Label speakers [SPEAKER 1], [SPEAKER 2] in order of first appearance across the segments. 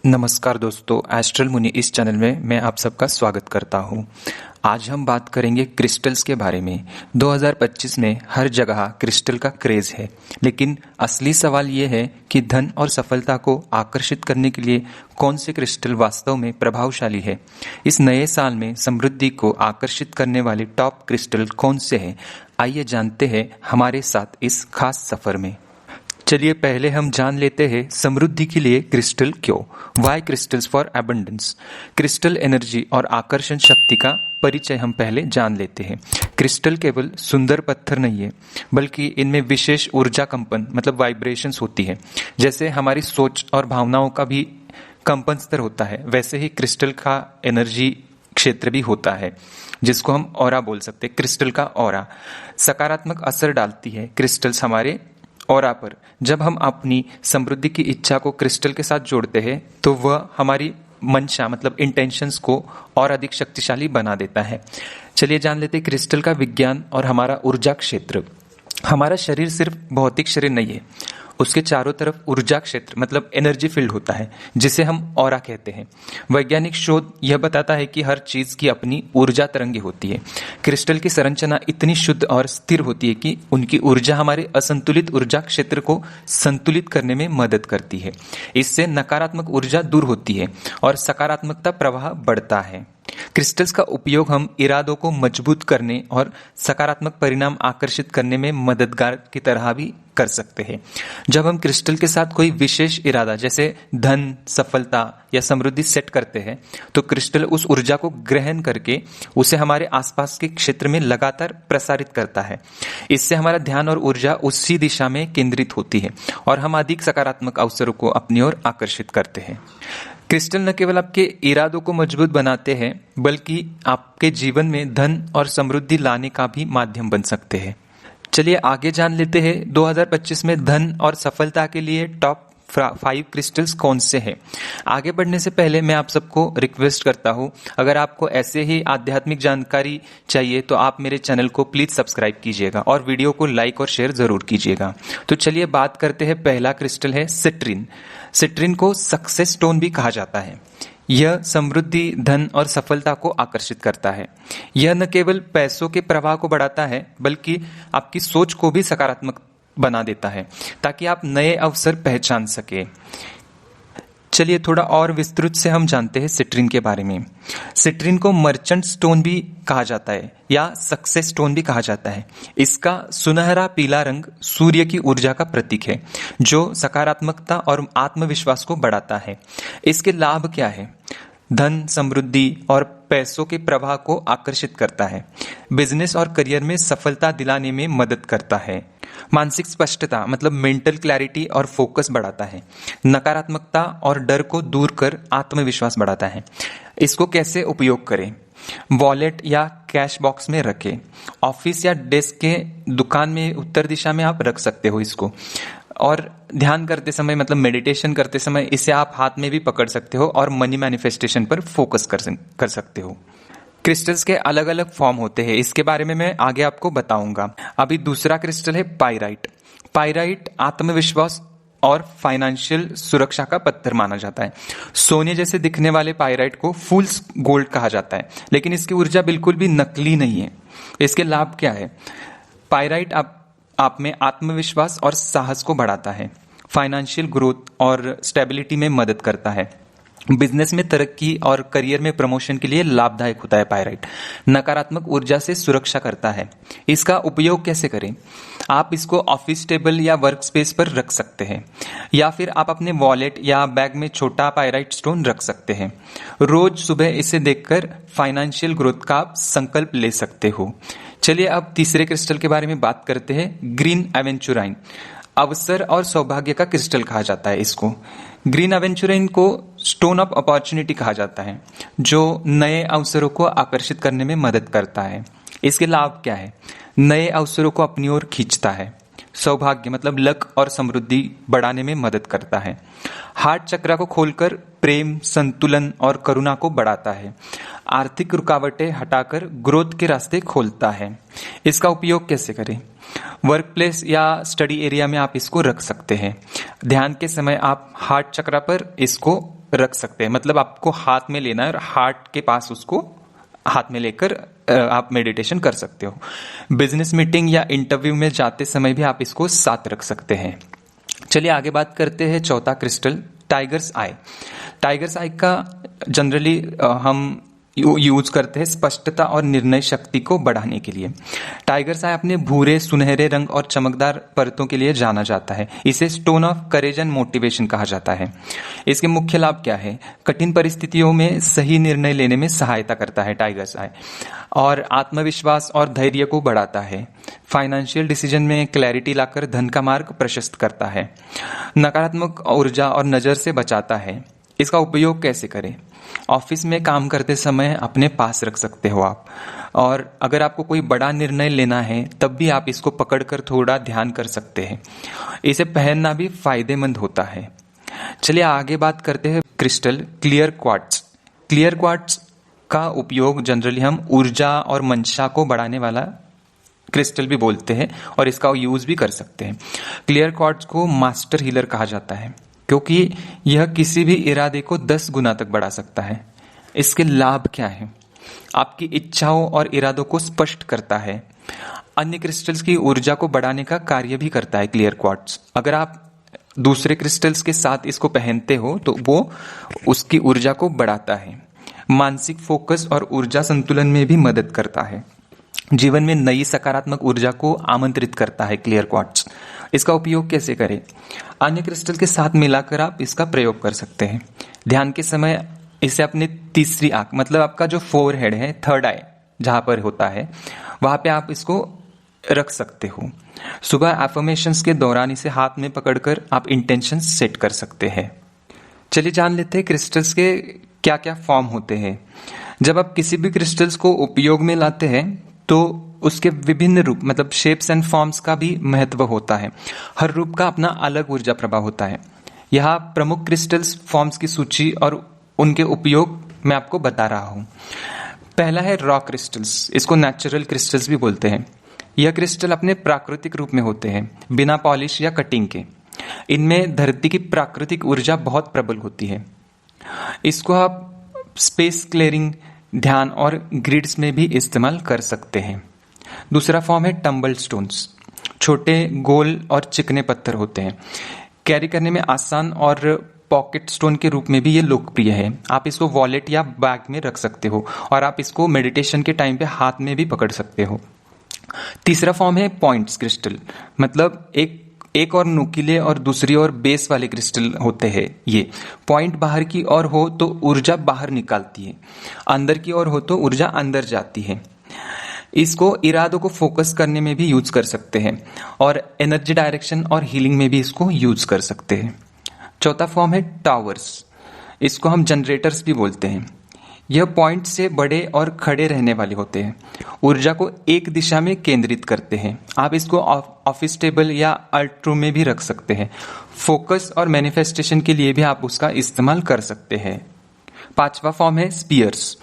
[SPEAKER 1] नमस्कार दोस्तों, एस्ट्रल मुनि इस चैनल में मैं आप सबका स्वागत करता हूं। आज हम बात करेंगे क्रिस्टल्स के बारे में। 2025 में हर जगह क्रिस्टल का क्रेज है, लेकिन असली सवाल ये है कि धन और सफलता को आकर्षित करने के लिए कौन से क्रिस्टल वास्तव में प्रभावशाली है। इस नए साल में समृद्धि को आकर्षित करने वाले टॉप क्रिस्टल कौन से हैं, आइए जानते हैं हमारे साथ इस खास सफर में। चलिए पहले हम जान लेते हैं समृद्धि के लिए क्रिस्टल क्यों। Why crystals for abundance. Crystal energy और आकर्षण शक्ति का परिचय हम पहले जान लेते हैं। क्रिस्टल केवल सुंदर पत्थर नहीं है, बल्कि इनमें विशेष ऊर्जा कंपन मतलब वाइब्रेशंस होती है। जैसे हमारी सोच और भावनाओं का भी कंपन स्तर होता है, वैसे ही क्रिस्टल का एनर्जी क्षेत्र भी होता है, जिसको हम ऑरा बोल सकते हैं। क्रिस्टल का ऑरा सकारात्मक असर डालती है क्रिस्टल्स हमारे ऑरा पर। जब हम अपनी समृद्धि की इच्छा को क्रिस्टल के साथ जोड़ते हैं तो वह हमारी मंशा मतलब इंटेंशंस को और अधिक शक्तिशाली बना देता है। चलिए जान लेते हैं क्रिस्टल का विज्ञान और हमारा ऊर्जा क्षेत्र। हमारा शरीर सिर्फ भौतिक शरीर नहीं है, उसके चारों तरफ ऊर्जा क्षेत्र मतलब एनर्जी फील्ड होता है, जिसे हम ऑरा कहते हैं। वैज्ञानिक शोध यह बताता है कि हर चीज की अपनी ऊर्जा तरंगे होती है। क्रिस्टल की संरचना इतनी शुद्ध और स्थिर होती है कि उनकी ऊर्जा हमारे असंतुलित ऊर्जा क्षेत्र को संतुलित करने में मदद करती है। इससे नकारात्मक ऊर्जा दूर होती है और सकारात्मकता प्रवाह बढ़ता है। क्रिस्टल्स का उपयोग हम इरादों को मजबूत करने और सकारात्मक परिणाम आकर्षित करने में मददगार की तरह भी कर सकते हैं। जब हम क्रिस्टल के साथ कोई विशेष इरादा जैसे धन, सफलता या समृद्धि सेट करते हैं, तो क्रिस्टल उस ऊर्जा को ग्रहण करके उसे हमारे आसपास के क्षेत्र में लगातार प्रसारित करता है। इससे हमारा ध्यान और ऊर्जा उसी दिशा में केंद्रित होती है और हम अधिक सकारात्मक अवसरों को अपनी ओर आकर्षित करते हैं। क्रिस्टल न केवल आपके इरादों को मजबूत बनाते हैं, बल्कि आपके जीवन में धन और समृद्धि लाने का भी माध्यम बन सकते हैं। चलिए आगे जान लेते हैं 2025 में धन और सफलता के लिए टॉप 5 क्रिस्टल्स कौन से हैं। आगे बढ़ने से पहले मैं आप सबको रिक्वेस्ट करता हूं, अगर आपको ऐसे ही आध्यात्मिक जानकारी चाहिए तो आप मेरे चैनल को प्लीज सब्सक्राइब कीजिएगा और वीडियो को लाइक और शेयर जरूर कीजिएगा। तो चलिए बात करते हैं। पहला क्रिस्टल है सिट्रिन। सिट्रिन को सक्सेस स्टोन भी कहा जाता है। यह समृद्धि, धन और सफलता को आकर्षित करता है। यह न केवल पैसों के प्रवाह को बढ़ाता है, बल्कि आपकी सोच को भी सकारात्मक बना देता है, ताकि आप नए अवसर पहचान सके। चलिए थोड़ा और विस्तृत से हम जानते हैं सिट्रिन के बारे में। सिट्रिन को मर्चेंट स्टोन भी कहा जाता है या सक्सेस स्टोन भी कहा जाता है। इसका सुनहरा पीला रंग सूर्य की ऊर्जा का प्रतीक है, जो सकारात्मकता और आत्मविश्वास को बढ़ाता है। इसके लाभ क्या है? धन, समृद्धि और पैसों के प्रवाह को आकर्षित करता है। बिजनेस और करियर में सफलता दिलाने में मदद करता है। मानसिक स्पष्टता मतलब मेंटल क्लैरिटी और फोकस बढ़ाता है। नकारात्मकता और डर को दूर कर आत्मविश्वास बढ़ाता है। इसको कैसे उपयोग करें? वॉलेट या कैश बॉक्स में रखें। ऑफिस या डेस्क के दुकान में उत्तर दिशा में आप रख सकते हो इसको। और ध्यान करते समय मतलब मेडिटेशन करते समय इसे आप हाथ में भी पकड़ सकते हो और मनी मैनिफेस्टेशन पर फोकस कर सकते हो। क्रिस्टल्स के अलग अलग फॉर्म होते हैं, इसके बारे में मैं आगे आपको बताऊंगा। अभी दूसरा क्रिस्टल है पाइराइट। पाइराइट आत्मविश्वास और फाइनेंशियल सुरक्षा का पत्थर माना जाता है। सोने जैसे दिखने वाले पाइराइट को फूल्स गोल्ड कहा जाता है, लेकिन इसकी ऊर्जा बिल्कुल भी नकली नहीं है। इसके लाभ क्या है? पाइराइट आप में आत्मविश्वास और साहस को बढ़ाता है। फाइनेंशियल ग्रोथ और स्टेबिलिटी में मदद करता है। बिजनेस में तरक्की और करियर में प्रमोशन के लिए लाभदायक होता है पाइराइट। नकारात्मक ऊर्जा से सुरक्षा करता है। इसका उपयोग कैसे करें? आप इसको ऑफिस टेबल या वर्क स्पेस पर रख सकते हैं, या फिर आप अपने वॉलेट या बैग में छोटा पाइराइट स्टोन रख सकते हैं। रोज सुबह इसे देखकर फाइनेंशियल ग्रोथ का आप संकल्प ले सकते हो। चलिए अब तीसरे क्रिस्टल के बारे में बात करते हैं। ग्रीन एवेंचुराइन। अवसर और सौभाग्य का क्रिस्टल कहा जाता है इसको। ग्रीन एवेंचुराइन को स्टोन ऑफ अपॉर्चुनिटी कहा जाता है, जो नए अवसरों को आकर्षित करने में मदद करता है। इसके लाभ क्या है? नए अवसरों को अपनी ओर खींचता है। सौभाग्य मतलब लक और समृद्धि बढ़ाने में मदद करता है। हार्ट चक्र को खोलकर प्रेम, संतुलन और करुणा को बढ़ाता है। आर्थिक रुकावटें हटाकर ग्रोथ के रास्ते खोलता है। इसका उपयोग कैसे करें? वर्क प्लेस या स्टडी एरिया में आप इसको रख सकते हैं। ध्यान के समय आप हार्ट चक्र पर इसको रख सकते हैं, मतलब आपको हाथ में लेना है और हार्ट के पास उसको हाथ में लेकर आप मेडिटेशन कर सकते हो। बिजनेस मीटिंग या इंटरव्यू में जाते समय भी आप इसको साथ रख सकते हैं। चलिए आगे बात करते हैं चौथा क्रिस्टल, टाइगर्स आई। टाइगर्स आई का जनरली हम यूज करते हैं स्पष्टता और निर्णय शक्ति को बढ़ाने के लिए। टाइगर्स आई अपने भूरे सुनहरे रंग और चमकदार परतों के लिए जाना जाता है। इसे stone of courage and motivation कहा जाता है। इसके मुख्य लाभ क्या है? कठिन परिस्थितियों में सही निर्णय लेने में सहायता करता है टाइगर्स आई, और आत्मविश्वास और धैर्य को बढ़ाता है। फाइनेंशियल डिसीजन में क्लैरिटी लाकर धन का मार्ग प्रशस्त करता है। नकारात्मक ऊर्जा और नजर से बचाता है। इसका उपयोग कैसे करें? ऑफिस में काम करते समय अपने पास रख सकते हो आप, और अगर आपको कोई बड़ा निर्णय लेना है तब भी आप इसको पकड़कर थोड़ा ध्यान कर सकते हैं। इसे पहनना भी फायदेमंद होता है। चलिए आगे बात करते हैं crystal clear quartz. Clear quartz का उपयोग जनरली हम ऊर्जा और मंशा को बढ़ाने वाला क्रिस्टल भी बोलते हैं, और इसका यूज भी कर सकते हैं। क्लियर क्वार्ट्ज को मास्टर हीलर कहा जाता है क्योंकि यह किसी भी इरादे को 10 गुना तक बढ़ा सकता है। इसके लाभ क्या है? आपकी इच्छाओं और इरादों को स्पष्ट करता है। अन्य क्रिस्टल्स की ऊर्जा को बढ़ाने का कार्य भी करता है क्लियर क्वार्ट्ज। अगर आप दूसरे क्रिस्टल्स के साथ इसको पहनते हो तो वो उसकी ऊर्जा को बढ़ाता है। मानसिक फोकस और ऊर्जा संतुलन में भी मदद करता है। जीवन में नई सकारात्मक ऊर्जा को आमंत्रित करता है क्लियर क्वार्ट्ज। इसका उपयोग कैसे करें? अन्य क्रिस्टल के साथ मिलाकर आप इसका प्रयोग कर सकते हैं। ध्यान के समय इसे अपने तीसरी आंख, मतलब आपका जो फोर हेड है, थर्ड आई जहां पर होता है, वहां पे आप इसको रख सकते हो। सुबह एफर्मेशंस के दौरान इसे हाथ में पकड़कर आप इंटेंशन सेट कर सकते हैं। चलिए जान लेते हैं क्रिस्टल्स के क्या क्या फॉर्म होते हैं। जब आप किसी भी क्रिस्टल्स को उपयोग में लाते हैं तो उसके विभिन्न रूप, मतलब शेप्स एंड फॉर्म्स का भी महत्व होता है। हर रूप का अपना अलग ऊर्जा प्रभाव होता है। यहाँ प्रमुख क्रिस्टल्स फॉर्म्स की सूची और उनके उपयोग मैं आपको बता रहा हूं। पहला है रॉ क्रिस्टल्स। इसको नेचुरल क्रिस्टल्स भी बोलते हैं। यह क्रिस्टल अपने प्राकृतिक रूप में होते हैं, बिना पॉलिश या कटिंग के। इनमें धरती की प्राकृतिक ऊर्जा बहुत प्रबल होती है। इसको आप स्पेस क्लियरिंग, ध्यान और ग्रिड्स में भी इस्तेमाल कर सकते हैं। दूसरा फॉर्म है टम्बल स्टोन्स। छोटे, गोल और चिकने पत्थर होते हैं। कैरी करने में आसान और पॉकेट स्टोन के रूप में भी ये लोकप्रिय है। आप इसको वॉलेट या बैग में रख सकते हो, और आप इसको मेडिटेशन के टाइम पे हाथ में भी पकड़ सकते हो। तीसरा फॉर्म है पॉइंट्स क्रिस्टल, मतलब एक और नुकीले और दूसरी ओर बेस वाले क्रिस्टल होते हैं। ये पॉइंट बाहर की ओर हो तो ऊर्जा बाहर निकालती है, अंदर की ओर हो तो ऊर्जा अंदर जाती है। इसको इरादों को फोकस करने में भी यूज कर सकते हैं, और एनर्जी डायरेक्शन और हीलिंग में भी इसको यूज कर सकते हैं। चौथा फॉर्म है टावर्स। इसको हम जनरेटर्स भी बोलते हैं। यह पॉइंट से बड़े और खड़े रहने वाले होते हैं। ऊर्जा को एक दिशा में केंद्रित करते हैं। आप इसको ऑफिस टेबल या आर्ट रूम में भी रख सकते हैं। फोकस और मैनिफेस्टेशन के लिए भी आप उसका इस्तेमाल कर सकते हैं। पांचवा फॉर्म है स्पीयर्स।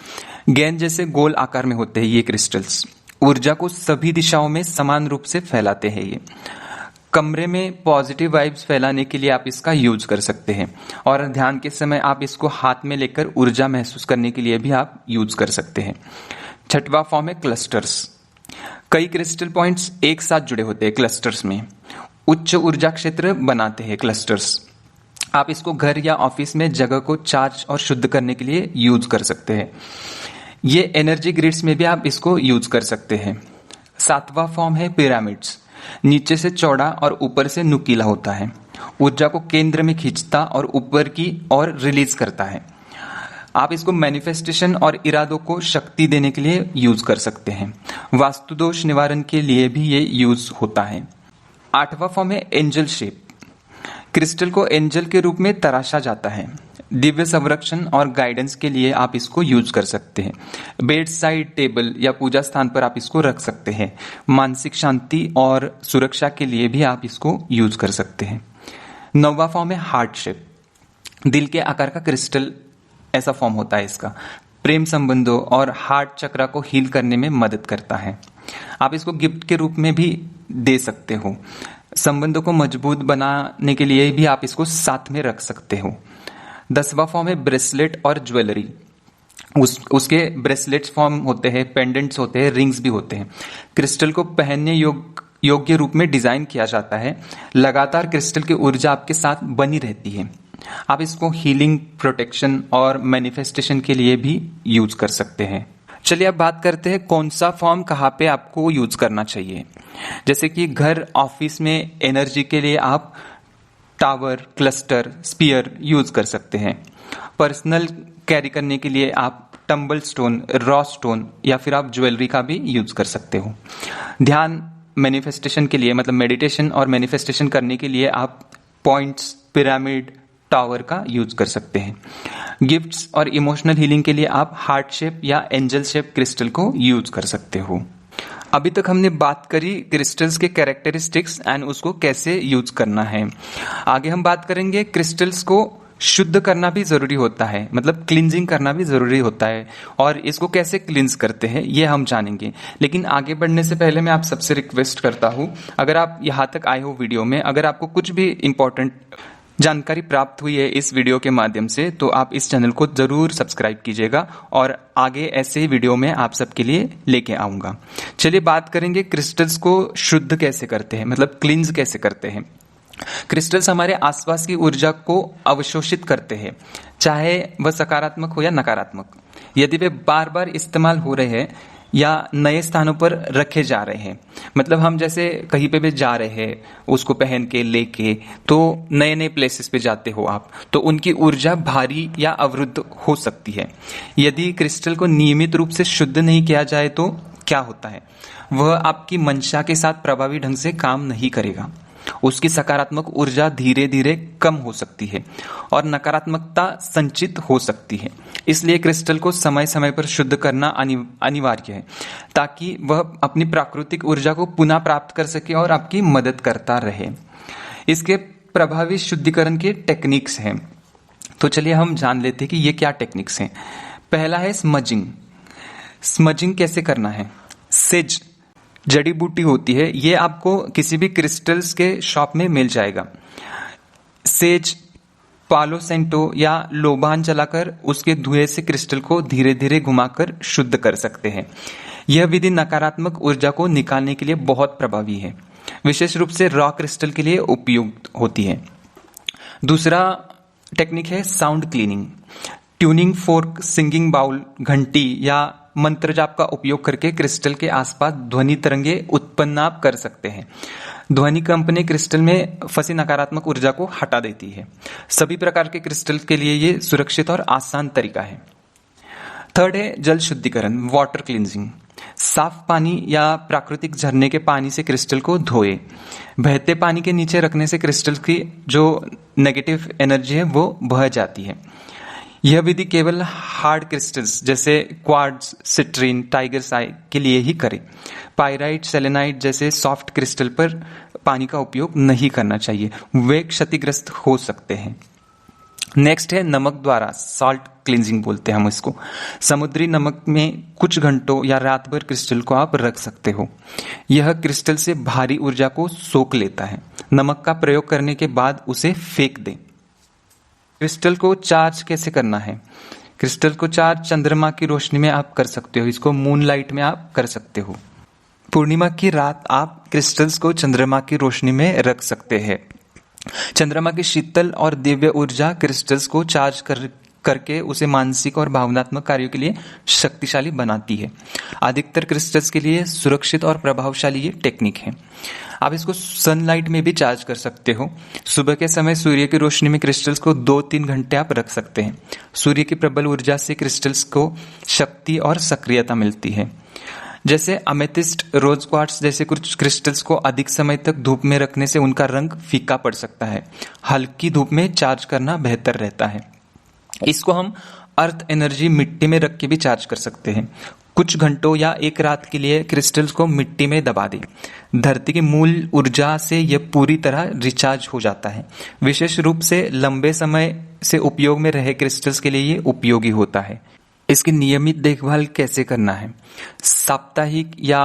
[SPEAKER 1] गेंद जैसे गोल आकार में होते हैं ये क्रिस्टल्स। ऊर्जा को सभी दिशाओं में समान रूप से फैलाते हैं। ये कमरे में पॉजिटिव वाइब्स फैलाने के लिए आप इसका यूज कर सकते हैं, और ध्यान के समय आप इसको हाथ में लेकर ऊर्जा महसूस करने के लिए भी आप यूज कर सकते हैं। छठवां फॉर्म है क्लस्टर्स। कई क्रिस्टल पॉइंट्स एक साथ जुड़े होते हैं क्लस्टर्स में। उच्च ऊर्जा क्षेत्र बनाते हैं क्लस्टर्स। आप इसको घर या ऑफिस में जगह को चार्ज और शुद्ध करने के लिए यूज कर सकते हैं। ये एनर्जी ग्रिड्स में भी आप इसको यूज कर सकते हैं। सातवां फॉर्म है पिरामिड्स। नीचे से चौड़ा और ऊपर से नुकीला होता है। ऊर्जा को केंद्र में खींचता और ऊपर की ओर रिलीज करता है। आप इसको मैनिफेस्टेशन और इरादों को शक्ति देने के लिए यूज कर सकते हैं। वास्तु दोष निवारण के लिए भी ये यूज होता है। आठवां फॉर्म है एंजल शेप। क्रिस्टल को एंजल के रूप में तराशा जाता है। दिव्य संरक्षण और गाइडेंस के लिए आप इसको यूज कर सकते हैं। बेड साइड टेबल या पूजा स्थान पर आप इसको रख सकते हैं। मानसिक शांति और सुरक्षा के लिए भी आप इसको यूज कर सकते हैं। नौवां फॉर्म है हार्ट शेप। दिल के आकार का क्रिस्टल ऐसा फॉर्म होता है इसका। प्रेम संबंधों और हार्ट चक्र को हील करने में मदद करता है। आप इसको गिफ्ट के रूप में भी दे सकते हो। संबंधों को मजबूत बनाने के लिए भी आप इसको साथ में रख सकते हो। 10वां फॉर्म है ब्रेसलेट और ज्वेलरी। उसके ब्रेसलेट्स फॉर्म होते हैं, पेंडेंट्स होते हैं, रिंग्स भी होते हैं। क्रिस्टल को पहनने योग्य रूप में डिजाइन किया जाता है। लगातार क्रिस्टल की ऊर्जा आपके साथ बनी रहती है। आप इसको हीलिंग, प्रोटेक्शन और मैनिफेस्टेशन के लिए भी यूज कर सकते हैं। चलिए अब बात करते हैं कौन सा फॉर्म कहाँ पे आपको यूज करना चाहिए। जैसे कि घर, ऑफिस में एनर्जी के लिए आप टावर, क्लस्टर, स्पीयर यूज कर सकते हैं। पर्सनल कैरी करने के लिए आप टम्बल स्टोन, रॉ स्टोन या फिर आप ज्वेलरी का भी यूज कर सकते हो। ध्यान, मैनिफेस्टेशन के लिए मतलब मेडिटेशन और मैनिफेस्टेशन करने के लिए आप पॉइंट्स, पिरामिड, टावर का यूज कर सकते हैं। गिफ्ट्स और इमोशनल हीलिंग के लिए आप हार्ट शेप या एंजल शेप क्रिस्टल को यूज कर सकते हो। अभी तक हमने बात करी क्रिस्टल्स के कैरेक्टरिस्टिक्स एंड उसको कैसे यूज करना है। आगे हम बात करेंगे क्रिस्टल्स को शुद्ध करना भी जरूरी होता है, मतलब क्लिंजिंग करना भी जरूरी होता है, और इसको कैसे क्लिंज करते हैं ये हम जानेंगे। लेकिन आगे बढ़ने से पहले मैं आप सबसे रिक्वेस्ट करता हूं, अगर आप यहां तक आए हो वीडियो में, अगर आपको कुछ भी इंपॉर्टेंट जानकारी प्राप्त हुई है इस वीडियो के माध्यम से, तो आप इस चैनल को जरूर सब्सक्राइब कीजिएगा और आगे ऐसे ही वीडियो में आप सबके लिए लेके आऊंगा। चलिए बात करेंगे क्रिस्टल्स को शुद्ध कैसे करते हैं, मतलब क्लिंज कैसे करते हैं। क्रिस्टल्स हमारे आसपास की ऊर्जा को अवशोषित करते हैं, चाहे वह सकारात्मक हो या नकारात्मक। यदि वे बार बार इस्तेमाल हो रहे हैं या नए स्थानों पर रखे जा रहे हैं, मतलब हम जैसे कहीं पे भी जा रहे हैं उसको पहन के लेके, तो नए नए प्लेसेस पे जाते हो आप, तो उनकी ऊर्जा भारी या अवरुद्ध हो सकती है। यदि क्रिस्टल को नियमित रूप से शुद्ध नहीं किया जाए तो क्या होता है, वह आपकी मंशा के साथ प्रभावी ढंग से काम नहीं करेगा। उसकी सकारात्मक ऊर्जा धीरे धीरे कम हो सकती है और नकारात्मकता संचित हो सकती है। इसलिए क्रिस्टल को समय समय पर शुद्ध करना अनिवार्य है, ताकि वह अपनी प्राकृतिक ऊर्जा को पुनः प्राप्त कर सके और आपकी मदद करता रहे। इसके प्रभावी शुद्धिकरण के टेक्निक्स हैं, तो चलिए हम जान लेते हैं कि ये क्या टेक्निक्स हैं। पहला है स्मजिंग। स्मजिंग कैसे करना है। सेज जड़ी बूटी होती है, ये आपको किसी भी क्रिस्टल्स के शॉप में मिल जाएगा। सेज, पालो सेंटो या लोबान चलाकर उसके धुएं से क्रिस्टल को धीरे धीरे घुमाकर शुद्ध कर सकते हैं। यह विधि नकारात्मक ऊर्जा को निकालने के लिए बहुत प्रभावी है, विशेष रूप से रॉ क्रिस्टल के लिए उपयुक्त होती है। दूसरा टेक्निक है sound cleaning. Tuning fork, singing bowl, घंटी या मंत्र जाप का उपयोग करके क्रिस्टल के आसपास ध्वनि तरंगे उत्पन्न आप कर सकते हैं। ध्वनि कंपनी क्रिस्टल में फंसी नकारात्मक ऊर्जा को हटा देती है। सभी प्रकार के क्रिस्टल के लिए ये सुरक्षित और आसान तरीका है। थर्ड है जल शुद्धिकरण, वाटर क्लींजिंग। साफ पानी या प्राकृतिक झरने के पानी से क्रिस्टल को धोए। बहते पानी के नीचे रखने से क्रिस्टल की जो नेगेटिव एनर्जी है वो बह जाती है। यह विधि केवल हार्ड क्रिस्टल्स जैसे क्वार्ट्ज, सिट्रीन, टाइगर्स आई के लिए ही करें। पाइराइट, सेलेनाइट जैसे सॉफ्ट क्रिस्टल पर पानी का उपयोग नहीं करना चाहिए, वे क्षतिग्रस्त हो सकते हैं। नेक्स्ट है नमक द्वारा, सॉल्ट क्लींजिंग बोलते हैं हम इसको। समुद्री नमक में कुछ घंटों या रात भर क्रिस्टल को आप रख सकते हो। यह क्रिस्टल से भारी ऊर्जा को सोख लेता है। नमक का प्रयोग करने के बाद उसे फेंक दें। क्रिस्टल को चार्ज कैसे करना है। क्रिस्टल को चार्ज चंद्रमा की रोशनी में आप कर सकते हो, इसको मून लाइट में आप कर सकते हो। पूर्णिमा की रात आप क्रिस्टल्स को चंद्रमा की रोशनी में रख सकते हैं। चंद्रमा की शीतल और दिव्य ऊर्जा क्रिस्टल्स को चार्ज करके उसे मानसिक और भावनात्मक कार्यों के लिए शक्तिशाली बनाती है। अधिकतर क्रिस्टल्स के लिए सुरक्षित और प्रभावशाली ये टेक्निक है। आप इसको सनलाइट में भी चार्ज कर सकते हो। सुबह के समय सूर्य की रोशनी में क्रिस्टल्स को 2-3 घंटे आप रख सकते हैं। सूर्य की प्रबल ऊर्जा से क्रिस्टल्स को शक्ति और सक्रियता मिलती है। जैसे अमेथिस्ट, रोज क्वार्ट्ज जैसे कुछ क्रिस्टल्स को अधिक समय तक धूप में रखने से उनका रंग फीका पड़ सकता है। हल्की धूप में चार्ज करना बेहतर रहता है। इसको हम अर्थ एनर्जी मिट्टी में रख के भी चार्ज कर सकते हैं। कुछ घंटों या एक रात के लिए क्रिस्टल्स को मिट्टी में दबा दें। धरती की मूल ऊर्जा से यह पूरी तरह रिचार्ज हो जाता है। विशेष रूप से लंबे समय से उपयोग में रहे क्रिस्टल्स के लिए ये उपयोगी होता है। इसकी नियमित देखभाल कैसे करना है। साप्ताहिक या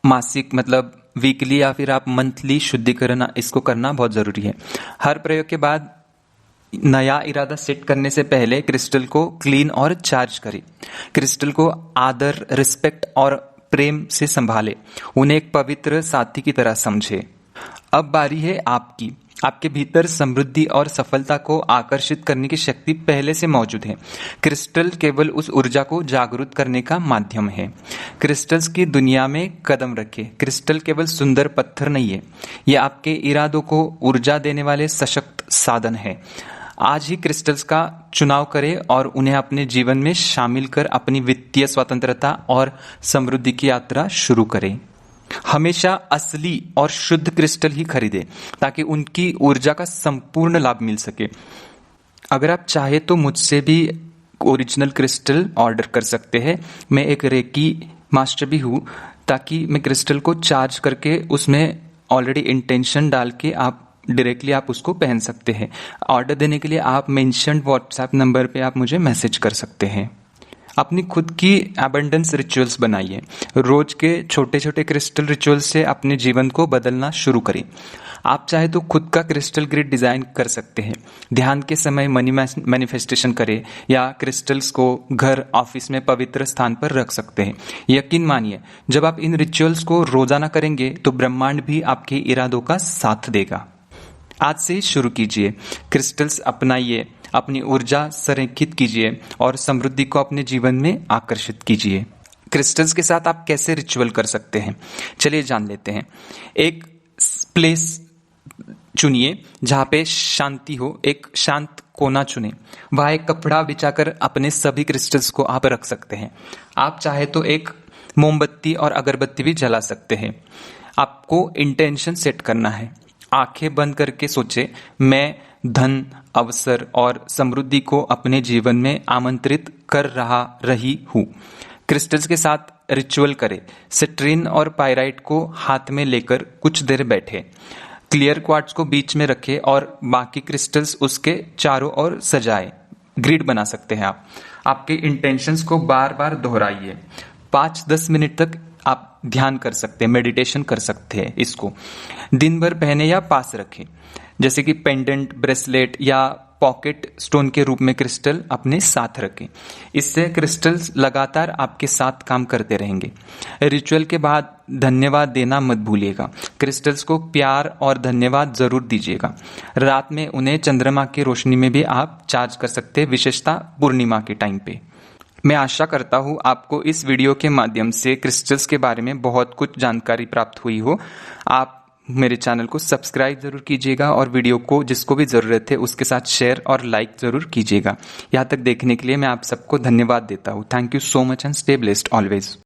[SPEAKER 1] मासिक मतलब वीकली या फिर आप मंथली शुद्धिकरण इसको करना बहुत जरूरी है। हर प्रयोग के बाद नया इरादा सेट करने से पहले क्रिस्टल को क्लीन और चार्ज करें। क्रिस्टल को आदर, रिस्पेक्ट और प्रेम से संभाले। उन्हें एक पवित्र साथी की तरह समझे। अब बारी है आपकी। आपके भीतर समृद्धि और सफलता को आकर्षित करने की शक्ति पहले से मौजूद है। क्रिस्टल केवल उस ऊर्जा को जागरूक करने का माध्यम है। क्रिस्टल्स की दुनिया में कदम रखें। क्रिस्टल केवल सुंदर पत्थर नहीं है, ये आपके इरादों को ऊर्जा देने वाले सशक्त साधन है। आज ही क्रिस्टल्स का चुनाव करें और उन्हें अपने जीवन में शामिल कर अपनी वित्तीय स्वतंत्रता और समृद्धि की यात्रा शुरू करें। हमेशा असली और शुद्ध क्रिस्टल ही खरीदें ताकि उनकी ऊर्जा का संपूर्ण लाभ मिल सके। अगर आप चाहे तो मुझसे भी ओरिजिनल क्रिस्टल ऑर्डर कर सकते हैं। मैं एक रेकी मास्टर भी हूँ, ताकि मैं क्रिस्टल को चार्ज करके उसमें ऑलरेडी इंटेंशन डाल के आप डायरेक्टली आप उसको पहन सकते हैं। ऑर्डर देने के लिए आप मेंशन्ड व्हाट्सएप नंबर पे आप मुझे मैसेज कर सकते हैं। अपनी खुद की एबंडेंस रिचुअल्स बनाइए। रोज के छोटे छोटे क्रिस्टल रिचुअल्स से अपने जीवन को बदलना शुरू करें। आप चाहे तो खुद का क्रिस्टल ग्रिड डिजाइन कर सकते हैं। ध्यान के समय मनी मैनिफेस्टेशन करें या क्रिस्टल्स को घर, ऑफिस में पवित्र स्थान पर रख सकते हैं। यकीन मानिए, जब आप इन रिचुअल्स को रोजाना करेंगे तो ब्रह्मांड भी आपके इरादों का साथ देगा। आज से ही शुरू कीजिए, क्रिस्टल्स अपनाइए, अपनी ऊर्जा संरेखित कीजिए और समृद्धि को अपने जीवन में आकर्षित कीजिए। क्रिस्टल्स के साथ आप कैसे रिचुअल कर सकते हैं, चलिए जान लेते हैं। एक प्लेस चुनिए जहां पे शांति हो। एक शांत कोना चुने, वहां एक कपड़ा बिछाकर अपने सभी क्रिस्टल्स को आप रख सकते हैं। आप चाहे तो एक मोमबत्ती और अगरबत्ती भी जला सकते हैं। आपको इंटेंशन सेट करना है। आंखें बंद करके सोचे, मैं धन, अवसर और समृद्धि को अपने जीवन में आमंत्रित कर रही हूं। क्रिस्टल्स के साथ रिचुअल करें। सिट्रीन और पाइराइट को हाथ में लेकर कुछ देर बैठे। क्लियर क्वार्ट्ज को बीच में रखें और बाकी क्रिस्टल्स उसके चारों ओर सजाए। ग्रिड बना सकते हैं आप। आपके इंटेंशंस को बार बार दोहराइए। 5-10 मिनट तक आप ध्यान कर सकते हैं, मेडिटेशन कर सकते हैं। इसको दिन भर पहने या पास रखें, जैसे कि पेंडेंट, ब्रेसलेट या पॉकेट स्टोन के रूप में क्रिस्टल अपने साथ रखें। इससे क्रिस्टल्स लगातार आपके साथ काम करते रहेंगे। रिचुअल के बाद धन्यवाद देना मत भूलिएगा। क्रिस्टल्स को प्यार और धन्यवाद जरूर दीजिएगा। रात में उन्हें चंद्रमा की रोशनी में भी आप चार्ज कर सकते हैं, विशेषता पूर्णिमा के टाइम पे। मैं आशा करता हूँ आपको इस वीडियो के माध्यम से क्रिस्टल्स के बारे में बहुत कुछ जानकारी प्राप्त हुई हो। आप मेरे चैनल को सब्सक्राइब जरूर कीजिएगा और वीडियो को जिसको भी जरूरत है उसके साथ शेयर और लाइक जरूर कीजिएगा। यहाँ तक देखने के लिए मैं आप सबको धन्यवाद देता हूँ। Thank you so much and stay blessed always.